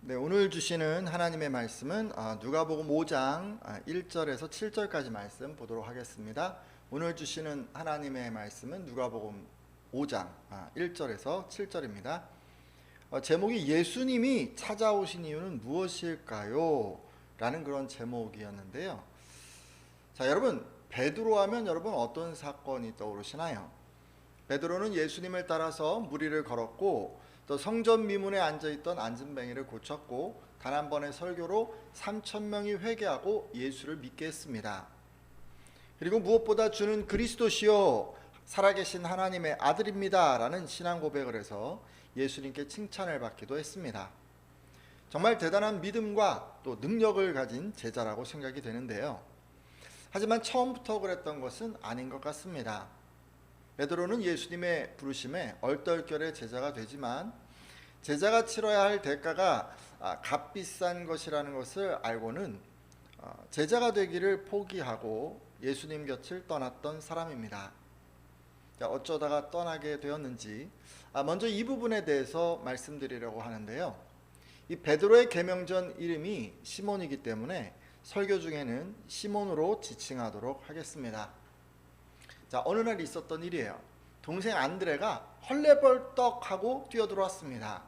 네, 오늘 주시는 하나님의 말씀은 누가복음 5장 1절에서 7절까지 말씀 보도록 하겠습니다. 오늘 주시는 하나님의 말씀은 누가복음 5장 1절에서 7절입니다. 제목이 예수님이 찾아오신 이유는 무엇일까요? 라는 그런 제목이었는데요. 자, 여러분, 베드로 하면 여러분 어떤 사건이 떠오르시나요? 베드로는 예수님을 따라서 무리를 걸었고 또 성전 미문에 앉아있던 안진뱅이를 고쳤고 단 한 번의 설교로 3,000명이 회개하고 예수를 믿게 했습니다. 그리고 무엇보다 주는 그리스도시요 살아계신 하나님의 아들입니다 라는 신앙 고백을 해서 예수님께 칭찬을 받기도 했습니다. 정말 대단한 믿음과 또 능력을 가진 제자라고 생각이 되는데요. 하지만 처음부터 그랬던 것은 아닌 것 같습니다. 베드로는 예수님의 부르심에 얼떨결에 제자가 되지만 제자가 치러야 할 대가가 값비싼 것이라는 것을 알고는 제자가 되기를 포기하고 예수님 곁을 떠났던 사람입니다. 자, 어쩌다가 떠나게 되었는지 먼저 이 부분에 대해서 말씀드리려고 하는데요. 이 베드로의 계명전 이름이 시몬이기 때문에 설교 중에는 시몬으로 지칭하도록 하겠습니다. 자, 어느 날 있었던 일이에요. 동생 안드레가 헐레벌떡하고 뛰어들어왔습니다.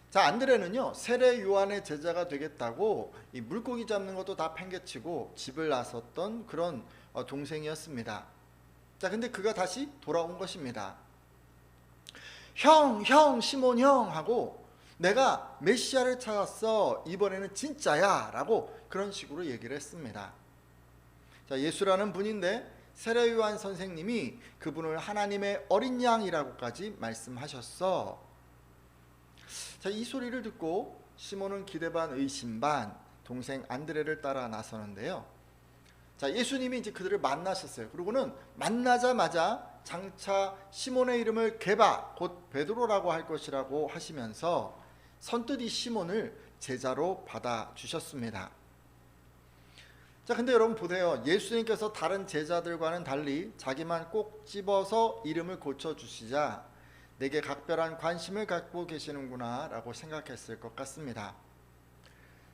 자, 안드레는요 세례 요한의 제자가 되겠다고 이 물고기 잡는 것도 다 팽개치고 집을 나섰던 그런 동생이었습니다. 자, 근데 그가 다시 돌아온 것입니다. 형, 시몬 형 하고 내가 메시아를 찾았어. 이번에는 진짜야 라고 그런 식으로 얘기를 했습니다. 자, 예수라는 분인데 세례 요한 선생님이 그분을 하나님의 어린 양이라고까지 말씀하셨어. 자, 이 소리를 듣고 시몬은 기대 반 의심 반 동생 안드레를 따라 나서는데요. 자, 예수님이 이제 그들을 만나셨어요. 그리고는 만나자마자 장차 시몬의 이름을 게바 곧 베드로라고 할 것이라고 하시면서 선뜻 이 시몬을 제자로 받아 주셨습니다. 자, 근데 여러분 보세요. 예수님께서 다른 제자들과는 달리 자기만 꼭 집어서 이름을 고쳐주시자 내게 각별한 관심을 갖고 계시는구나 라고 생각했을 것 같습니다.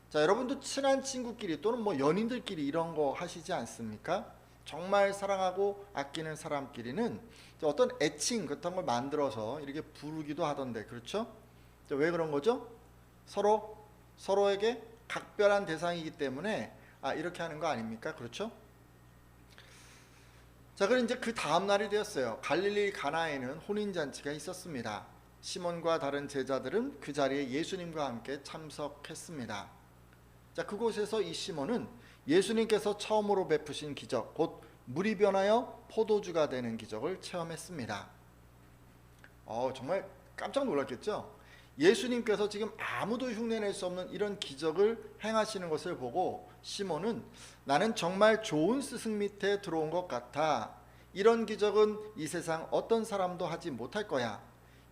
자, 여러분도 친한 친구끼리 또는 연인들끼리 이런 거 하시지 않습니까? 정말 사랑하고 아끼는 사람끼리는 어떤 애칭 같은 걸 만들어서 이렇게 부르기도 하던데, 그렇죠? 자, 왜 그런 거죠? 서로에게 각별한 대상이기 때문에 이렇게 하는 거 아닙니까? 그렇죠? 자, 그럼 이제 그 다음 날이 되었어요. 갈릴리 가나에는 혼인잔치가 있었습니다. 시몬과 다른 제자들은 그 자리에 예수님과 함께 참석했습니다. 자, 그곳에서 이 시몬은 예수님께서 처음으로 베푸신 기적, 곧 물이 변하여 포도주가 되는 기적을 체험했습니다. 정말 깜짝 놀랐겠죠? 예수님께서 지금 아무도 흉내낼 수 없는 이런 기적을 행하시는 것을 보고 시몬은 나는 정말 좋은 스승 밑에 들어온 것 같아. 이런 기적은 이 세상 어떤 사람도 하지 못할 거야.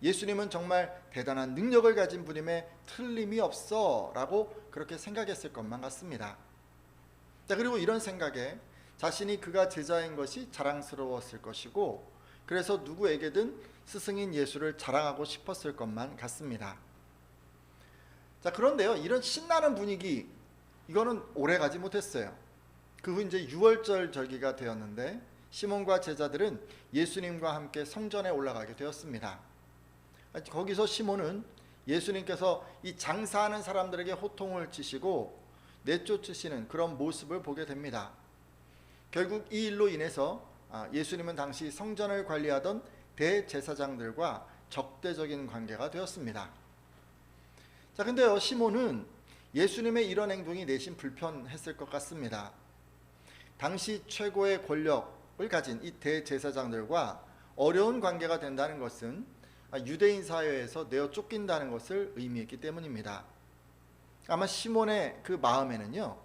예수님은 정말 대단한 능력을 가진 분임에 틀림이 없어 라고 그렇게 생각했을 것만 같습니다. 자, 그리고 이런 생각에 자신이 그가 제자인 것이 자랑스러웠을 것이고 그래서 누구에게든 스승인 예수를 자랑하고 싶었을 것만 같습니다. 자, 그런데요, 이런 신나는 분위기 이거는 오래 가지 못했어요. 그 후 이제 유월절 절기가 되었는데 시몬과 제자들은 예수님과 함께 성전에 올라가게 되었습니다. 거기서 시몬은 예수님께서 이 장사하는 사람들에게 호통을 치시고 내쫓으시는 그런 모습을 보게 됩니다. 결국 이 일로 인해서 예수님은 당시 성전을 관리하던 대제사장들과 적대적인 관계가 되었습니다. 자, 근데요, 시몬은 예수님의 이런 행동이 내심 불편했을 것 같습니다. 당시 최고의 권력을 가진 이 대제사장들과 어려운 관계가 된다는 것은 유대인 사회에서 내어 쫓긴다는 것을 의미했기 때문입니다. 아마 시몬의 그 마음에는요,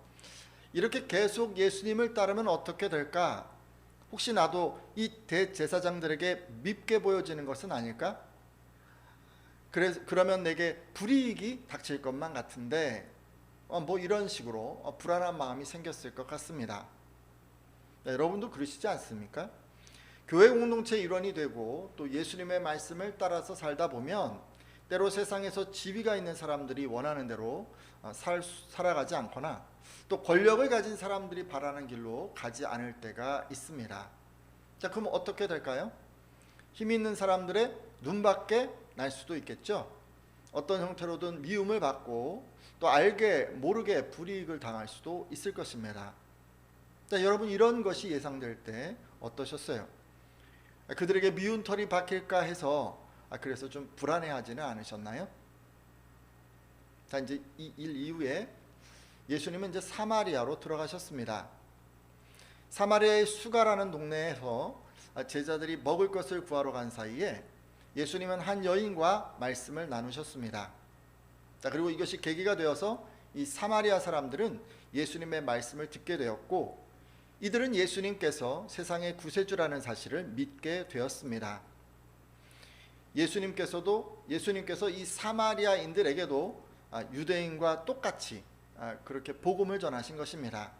이렇게 계속 예수님을 따르면 어떻게 될까? 혹시 나도 이 대제사장들에게 밉게 보여지는 것은 아닐까? 그러면 내게 불이익이 닥칠 것만 같은데 이런 식으로 불안한 마음이 생겼을 것 같습니다. 여러분도 그러시지 않습니까? 교회 공동체 일원이 되고 또 예수님의 말씀을 따라서 살다 보면 때로 세상에서 지위가 있는 사람들이 원하는 대로 살아가지 않거나 또 권력을 가진 사람들이 바라는 길로 가지 않을 때가 있습니다. 자, 그럼 어떻게 될까요? 힘 있는 사람들의 눈밖에 날 수도 있겠죠. 어떤 형태로든 미움을 받고 또 알게 모르게 불이익을 당할 수도 있을 것입니다. 자, 여러분 이런 것이 예상될 때 어떠셨어요? 그들에게 미운 털이 박힐까 해서 그래서 좀 불안해하지는 않으셨나요? 자, 이제 이 일 이후에 예수님은 이제 사마리아로 들어가셨습니다. 사마리아의 수가라는 동네에서 제자들이 먹을 것을 구하러 간 사이에 예수님은 한 여인과 말씀을 나누셨습니다. 자, 그리고 이것이 계기가 되어서 이 사마리아 사람들은 예수님의 말씀을 듣게 되었고 이들은 예수님께서 세상의 구세주라는 사실을 믿게 되었습니다. 예수님께서 이 사마리아인들에게도 유대인과 똑같이 그렇게 복음을 전하신 것입니다.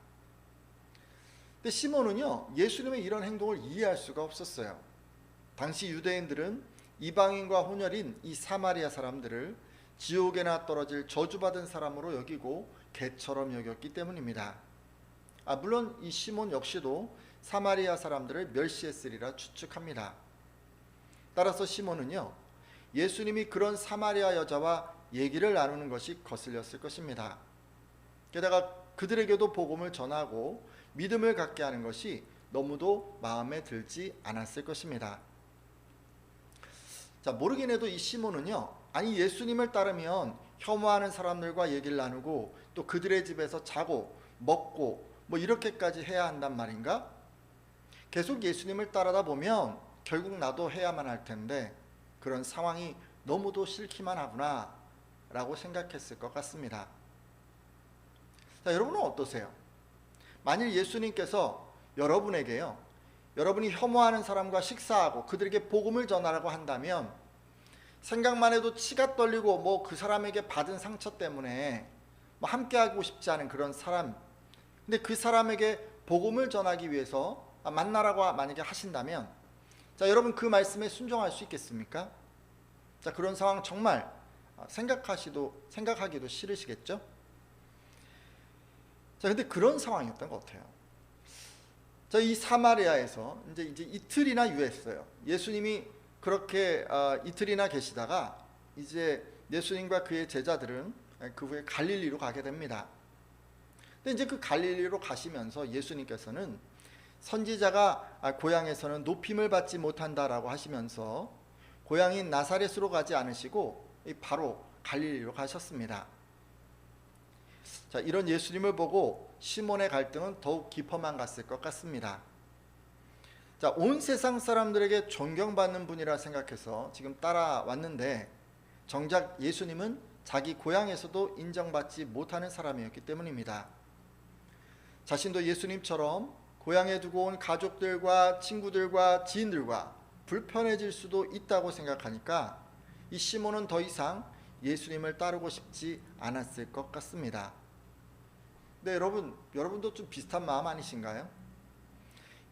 근데 시몬은요, 예수님의 이런 행동을 이해할 수가 없었어요. 당시 유대인들은 이방인과 혼혈인 이 사마리아 사람들을 지옥에나 떨어질 저주받은 사람으로 여기고 개처럼 여겼기 때문입니다. 물론 이 시몬 역시도 사마리아 사람들을 멸시했으리라 추측합니다. 따라서 시몬은요, 예수님이 그런 사마리아 여자와 얘기를 나누는 것이 거슬렸을 것입니다. 게다가 그들에게도 복음을 전하고 믿음을 갖게 하는 것이 너무도 마음에 들지 않았을 것입니다. 자, 모르긴 해도 이 시몬은요, 아니 예수님을 따르면 혐오하는 사람들과 얘기를 나누고 또 그들의 집에서 자고 먹고 뭐 이렇게까지 해야 한단 말인가? 계속 예수님을 따르다 보면 결국 나도 해야만 할 텐데 그런 상황이 너무도 싫기만 하구나 라고 생각했을 것 같습니다. 자, 여러분은 어떠세요? 만일 예수님께서 여러분에게요, 여러분이 혐오하는 사람과 식사하고 그들에게 복음을 전하라고 한다면 생각만 해도 치가 떨리고 뭐 그 사람에게 받은 상처 때문에 뭐 함께하고 싶지 않은 그런 사람, 근데 그 사람에게 복음을 전하기 위해서 만나라고 만약에 하신다면, 자, 여러분 그 말씀에 순종할 수 있겠습니까? 자, 그런 상황 정말 생각하기도 싫으시겠죠? 자, 근데 그런 상황이었던 것 같아요. 자, 이 사마리아에서 이제 이틀이나 유했어요. 예수님이 그렇게 이틀이나 계시다가 이제 예수님과 그의 제자들은 그 후에 갈릴리로 가게 됩니다. 근데 이제 그 갈릴리로 가시면서 예수님께서는 선지자가 고향에서는 높임을 받지 못한다라고 하시면서 고향인 나사렛으로 가지 않으시고 바로 갈릴리로 가셨습니다. 자, 이런 예수님을 보고 시몬의 갈등은 더욱 깊어만 갔을 것 같습니다. 자, 온 세상 사람들에게 존경받는 분이라 생각해서 지금 따라왔는데 정작 예수님은 자기 고향에서도 인정받지 못하는 사람이었기 때문입니다. 자신도 예수님처럼 고향에 두고 온 가족들과 친구들과 지인들과 불편해질 수도 있다고 생각하니까 이 시몬은 더 이상 예수님을 따르고 싶지 않았을 것 같습니다. 네, 여러분도 좀 비슷한 마음 아니신가요?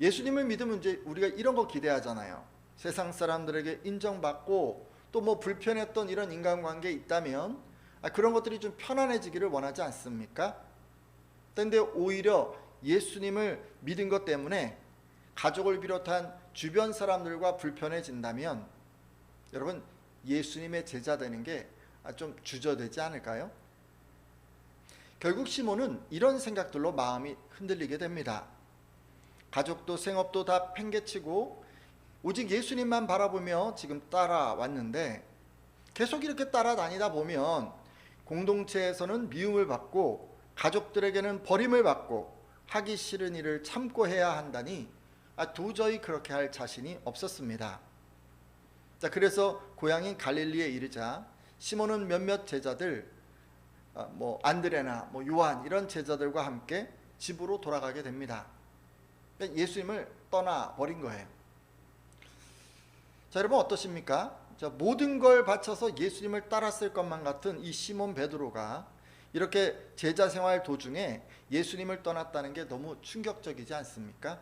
예수님을 믿으면 이제 우리가 이런 거 기대하잖아요. 세상 사람들에게 인정받고 또 뭐 불편했던 이런 인간관계에 있다면 그런 것들이 좀 편안해지기를 원하지 않습니까? 그런데 오히려 예수님을 믿은 것 때문에 가족을 비롯한 주변 사람들과 불편해진다면 여러분 예수님의 제자 되는 게 좀 주저되지 않을까요? 결국 시몬은 이런 생각들로 마음이 흔들리게 됩니다. 가족도 생업도 다 팽개치고 오직 예수님만 바라보며 지금 따라왔는데 계속 이렇게 따라다니다 보면 공동체에서는 미움을 받고 가족들에게는 버림을 받고 하기 싫은 일을 참고 해야 한다니 도저히 그렇게 할 자신이 없었습니다. 자, 그래서 고향인 갈릴리에 이르자 시몬은 몇몇 제자들 뭐 안드레나 뭐 요한 이런 제자들과 함께 집으로 돌아가게 됩니다. 예수님을 떠나버린 거예요. 자, 여러분 어떠십니까? 자, 모든 걸 바쳐서 예수님을 따랐을 것만 같은 이 시몬 베드로가 이렇게 제자 생활 도중에 예수님을 떠났다는 게 너무 충격적이지 않습니까?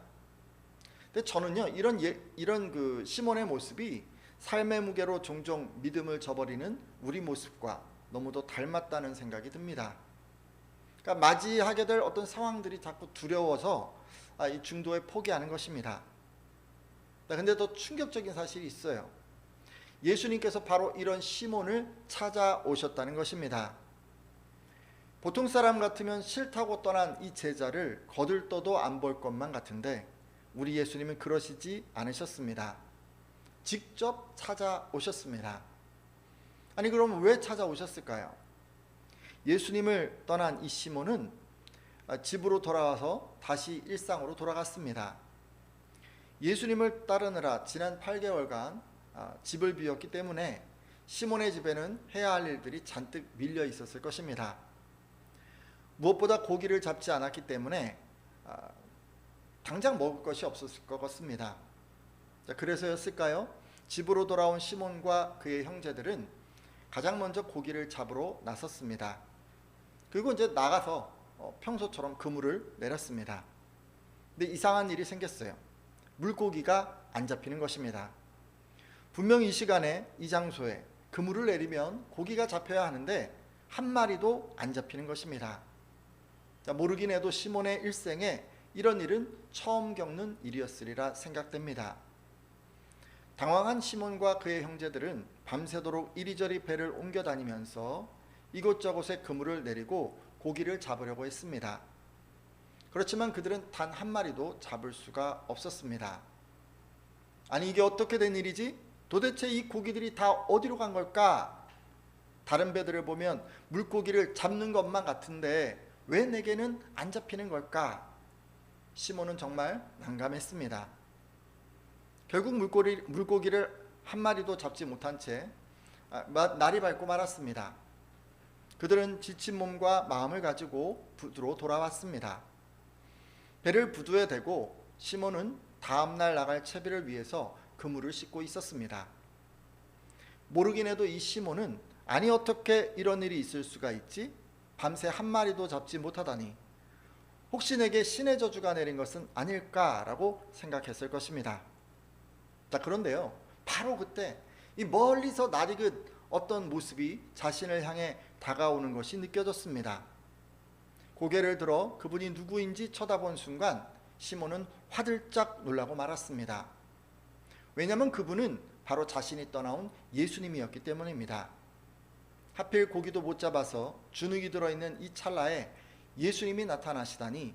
근데 저는요 이런 그 시몬의 모습이 삶의 무게로 종종 믿음을 저버리는 우리 모습과 너무도 닮았다는 생각이 듭니다. 그러니까 맞이하게 될 어떤 상황들이 자꾸 두려워서 이 중도에 포기하는 것입니다. 근데 더 충격적인 사실이 있어요. 예수님께서 바로 이런 시몬을 찾아오셨다는 것입니다. 보통 사람 같으면 싫다고 떠난 이 제자를 거들떠도 안 볼 것만 같은데 우리 예수님은 그러시지 않으셨습니다. 직접 찾아오셨습니다. 아니 그럼 왜 찾아오셨을까요? 예수님을 떠난 이 시몬은 집으로 돌아와서 다시 일상으로 돌아갔습니다. 예수님을 따르느라 지난 8개월간 집을 비웠기 때문에 시몬의 집에는 해야 할 일들이 잔뜩 밀려 있었을 것입니다. 무엇보다 고기를 잡지 않았기 때문에 당장 먹을 것이 없었을 것 같습니다. 그래서였을까요? 집으로 돌아온 시몬과 그의 형제들은 가장 먼저 고기를 잡으러 나섰습니다. 그리고 이제 나가서 평소처럼 그물을 내렸습니다. 근데 이상한 일이 생겼어요. 물고기가 안 잡히는 것입니다. 분명 이 시간에 이 장소에 그물을 내리면 고기가 잡혀야 하는데 한 마리도 안 잡히는 것입니다. 모르긴 해도 시몬의 일생에 이런 일은 처음 겪는 일이었으리라 생각됩니다. 당황한 시몬과 그의 형제들은 밤새도록 이리저리 배를 옮겨 다니면서 이곳저곳에 그물을 내리고 고기를 잡으려고 했습니다. 그렇지만 그들은 단 한 마리도 잡을 수가 없었습니다. 아니 이게 어떻게 된 일이지? 도대체 이 고기들이 다 어디로 간 걸까? 다른 배들을 보면 물고기를 잡는 것만 같은데 왜 내게는 안 잡히는 걸까? 시몬은 정말 난감했습니다. 결국 물고기를 한 마리도 잡지 못한 채 날이 밝고 말았습니다. 그들은 지친 몸과 마음을 가지고 부두로 돌아왔습니다. 배를 부두에 대고 시몬은 다음날 나갈 채비를 위해서 그물을 씻고 있었습니다. 모르긴 해도 이 시몬은 아니 어떻게 이런 일이 있을 수가 있지? 밤새 한 마리도 잡지 못하다니 혹시 내게 신의 저주가 내린 것은 아닐까라고 생각했을 것입니다. 그런데요, 바로 그때 이 멀리서 낯익은 어떤 모습이 자신을 향해 다가오는 것이 느껴졌습니다. 고개를 들어 그분이 누구인지 쳐다본 순간 시몬은 화들짝 놀라고 말았습니다. 왜냐하면 그분은 바로 자신이 떠나온 예수님이었기 때문입니다. 하필 고기도 못 잡아서 주눅이 들어있는 이 찰나에 예수님이 나타나시다니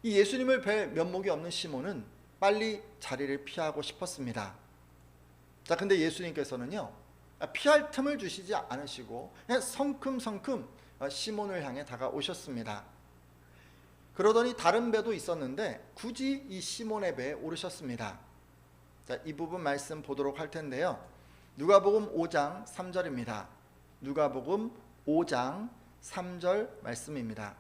이 예수님을 뵐 면목이 없는 시몬은 빨리 자리를 피하고 싶었습니다. 근데 예수님께서는요, 피할 틈을 주시지 않으시고 그냥 성큼성큼 시몬을 향해 다가오셨습니다. 그러더니 다른 배도 있었는데 굳이 이 시몬의 배에 오르셨습니다. 이 부분 말씀 보도록 할 텐데요. 누가복음 5장 3절입니다. 누가복음 5장 3절 말씀입니다.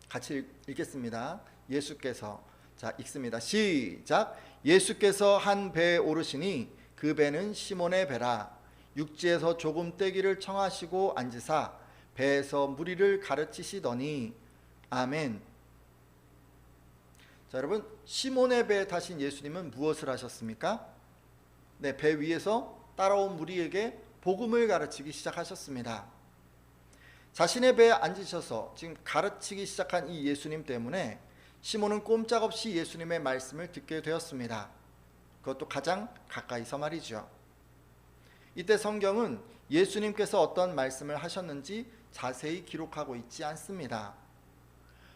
같이 읽겠습니다. 예수께서 읽습니다. 시작. 예수께서 한 배에 오르시니 그 배는 시몬의 배라. 육지에서 조금 떼기를 청하시고 앉으사 배에서 무리를 가르치시더니 아멘. 여러분, 시몬의 배에 타신 예수님은 무엇을 하셨습니까? 배 위에서 따라온 무리에게 복음을 가르치기 시작하셨습니다. 자신의 배에 앉으셔서 지금 가르치기 시작한 이 예수님 때문에 시몬은 꼼짝없이 예수님의 말씀을 듣게 되었습니다. 그것도 가장 가까이서 말이죠. 이때 성경은 예수님께서 어떤 말씀을 하셨는지 자세히 기록하고 있지 않습니다.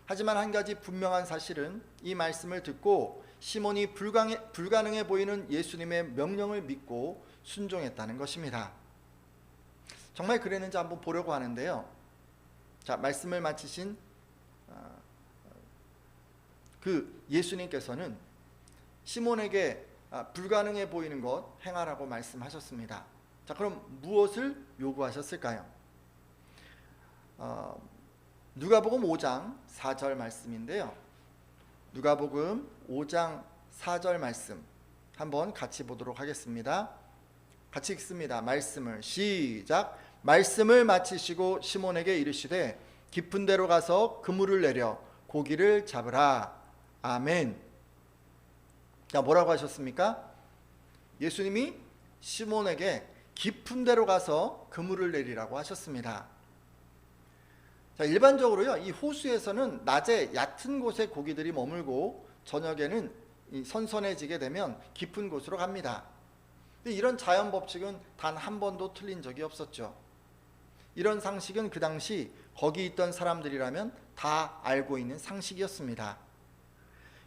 하지만 한 가지 분명한 사실은 이 말씀을 듣고 시몬이 불가능해 보이는 예수님의 명령을 믿고 순종했다는 것입니다. 정말 그랬는지 한번 보려고 하는데요. 말씀을 마치신 그 예수님께서는 시몬에게 불가능해 보이는 것 행하라고 말씀하셨습니다. 그럼 무엇을 요구하셨을까요? 누가복음 5장 4절 말씀인데요. 누가복음 5장 4절 말씀 한번 같이 보도록 하겠습니다. 같이 읽습니다. 말씀을 시작. 말씀을 마치시고 시몬에게 이르시되 깊은 데로 가서 그물을 내려 고기를 잡으라. 아멘. 뭐라고 하셨습니까? 예수님이 시몬에게 깊은 데로 가서 그물을 내리라고 하셨습니다. 자, 일반적으로요, 이 호수에서는 낮에 얕은 곳에 고기들이 머물고 저녁에는 선선해지게 되면 깊은 곳으로 갑니다. 근데 이런 자연 법칙은 단 한 번도 틀린 적이 없었죠. 이런 상식은 그 당시 거기 있던 사람들이라면 다 알고 있는 상식이었습니다.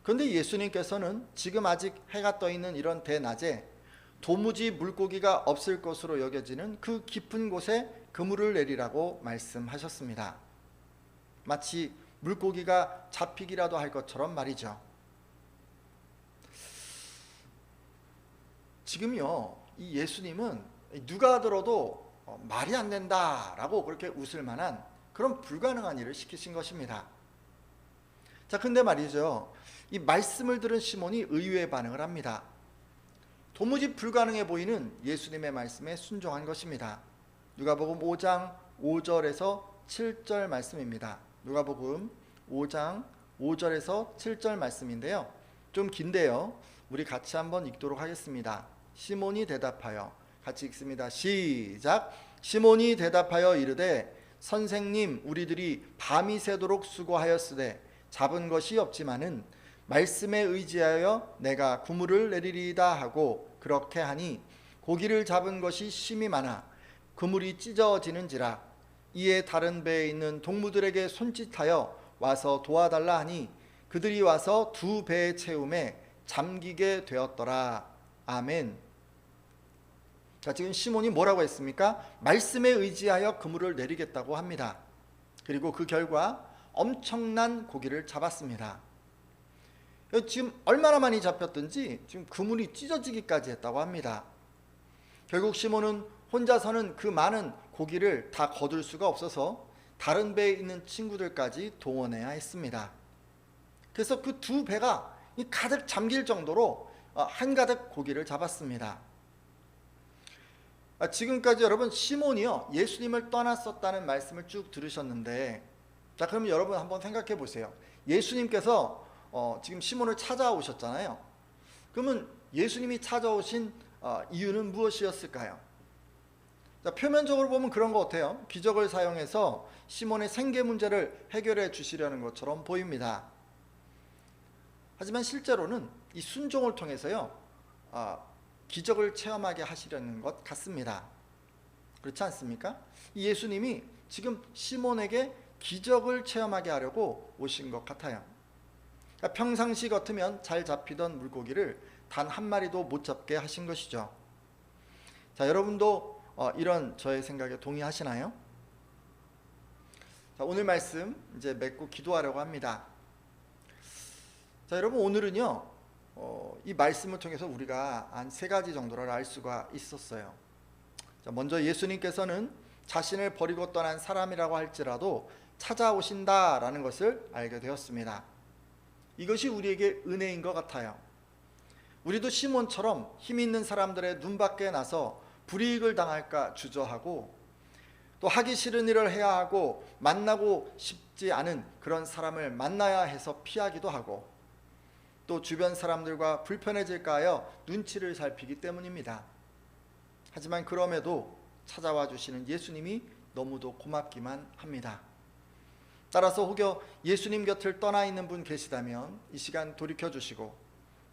그런데 예수님께서는 지금 아직 해가 떠 있는 이런 대낮에 도무지 물고기가 없을 것으로 여겨지는 그 깊은 곳에 그물을 내리라고 말씀하셨습니다. 마치 물고기가 잡히기라도 할 것처럼 말이죠. 지금요, 이 예수님은 누가 들어도 말이 안 된다라고 그렇게 웃을 만한 그런 불가능한 일을 시키신 것입니다. 자, 근데 말이죠, 이 말씀을 들은 시몬이 의외의 반응을 합니다. 도무지 불가능해 보이는 예수님의 말씀에 순종한 것입니다. 누가복음 5장 5절에서 7절 말씀입니다. 누가복음 5장 5절에서 7절 말씀인데요, 좀 긴데요, 우리 같이 한번 읽도록 하겠습니다. 시몬이 대답하여, 같이 읽습니다. 시작. 시몬이 대답하여 이르되 선생님, 우리들이 밤이 새도록 수고하였으되 잡은 것이 없지만은 말씀에 의지하여 내가 그물을 내리리이다 하고 그렇게 하니 고기를 잡은 것이 심히 많아 그물이 찢어지는지라. 이에 다른 배에 있는 동무들에게 손짓하여 와서 도와달라 하니 그들이 와서 두 배의 채움에 잠기게 되었더라. 아멘. 자, 지금 시몬이 뭐라고 했습니까? 말씀에 의지하여 그물을 내리겠다고 합니다. 그리고 그 결과 엄청난 고기를 잡았습니다. 지금 얼마나 많이 잡혔든지 지금 그물이 찢어지기까지 했다고 합니다. 결국 시몬은 혼자서는 그 많은 고기를 다 거둘 수가 없어서 다른 배에 있는 친구들까지 동원해야 했습니다. 그래서 그 두 배가 가득 잠길 정도로 한가득 고기를 잡았습니다. 지금까지 여러분, 시몬이요, 예수님을 떠났었다는 말씀을 쭉 들으셨는데, 자, 그러면 여러분 한번 생각해 보세요. 예수님께서 지금 시몬을 찾아오셨잖아요. 그러면 예수님이 찾아오신 이유는 무엇이었을까요? 자, 표면적으로 보면 그런 것 같아요. 기적을 사용해서 시몬의 생계 문제를 해결해 주시려는 것처럼 보입니다. 하지만 실제로는 이 순종을 통해서요, 기적을 체험하게 하시려는 것 같습니다. 그렇지 않습니까? 이 예수님이 지금 시몬에게 기적을 체험하게 하려고 오신 것 같아요. 평상시 같으면 잘 잡히던 물고기를 단 한 마리도 못 잡게 하신 것이죠. 자, 여러분도 이런 저의 생각에 동의하시나요? 자, 오늘 말씀 이제 맺고 기도하려고 합니다. 자, 여러분, 오늘은요, 이 말씀을 통해서 우리가 한 세 가지 정도를 알 수가 있었어요. 자, 먼저 예수님께서는 자신을 버리고 떠난 사람이라고 할지라도 찾아오신다라는 것을 알게 되었습니다. 이것이 우리에게 은혜인 것 같아요. 우리도 시몬처럼 힘 있는 사람들의 눈밖에 나서 불이익을 당할까 주저하고, 또 하기 싫은 일을 해야 하고 만나고 싶지 않은 그런 사람을 만나야 해서 피하기도 하고, 또 주변 사람들과 불편해질까 하여 눈치를 살피기 때문입니다. 하지만 그럼에도 찾아와 주시는 예수님이 너무도 고맙기만 합니다. 따라서 혹여 예수님 곁을 떠나 있는 분 계시다면 이 시간 돌이켜 주시고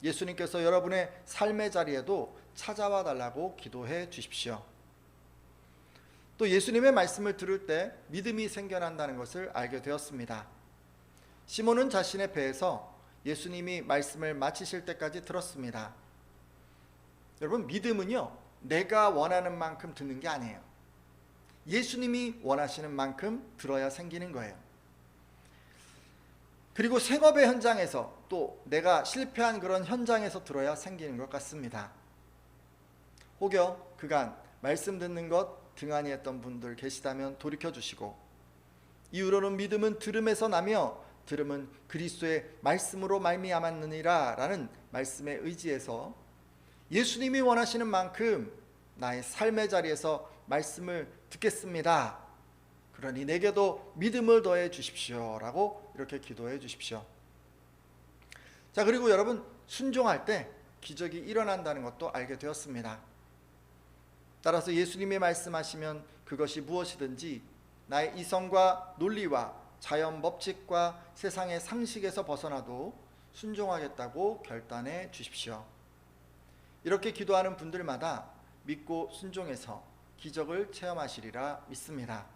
예수님께서 여러분의 삶의 자리에도 찾아와 달라고 기도해 주십시오. 또 예수님의 말씀을 들을 때 믿음이 생겨난다는 것을 알게 되었습니다. 시몬은 자신의 배에서 예수님이 말씀을 마치실 때까지 들었습니다. 여러분, 믿음은요, 내가 원하는 만큼 듣는 게 아니에요. 예수님이 원하시는 만큼 들어야 생기는 거예요. 그리고 생업의 현장에서, 또 내가 실패한 그런 현장에서 들어야 생기는 것 같습니다. 혹여 그간 말씀 듣는 것 등한히 했던 분들 계시다면 돌이켜 주시고, 이후로는 믿음은 들음에서 나며 들음은 그리스도의 말씀으로 말미암았느니라 라는 말씀에 의지해서 예수님이 원하시는 만큼 나의 삶의 자리에서 말씀을 듣겠습니다. 그러니 내게도 믿음을 더해 주십시오 라고 이렇게 기도해 주십시오. 자, 그리고 여러분, 순종할 때 기적이 일어난다는 것도 알게 되었습니다. 따라서 예수님이 말씀하시면 그것이 무엇이든지 나의 이성과 논리와 자연 법칙과 세상의 상식에서 벗어나도 순종하겠다고 결단해 주십시오. 이렇게 기도하는 분들마다 믿고 순종해서 기적을 체험하시리라 믿습니다.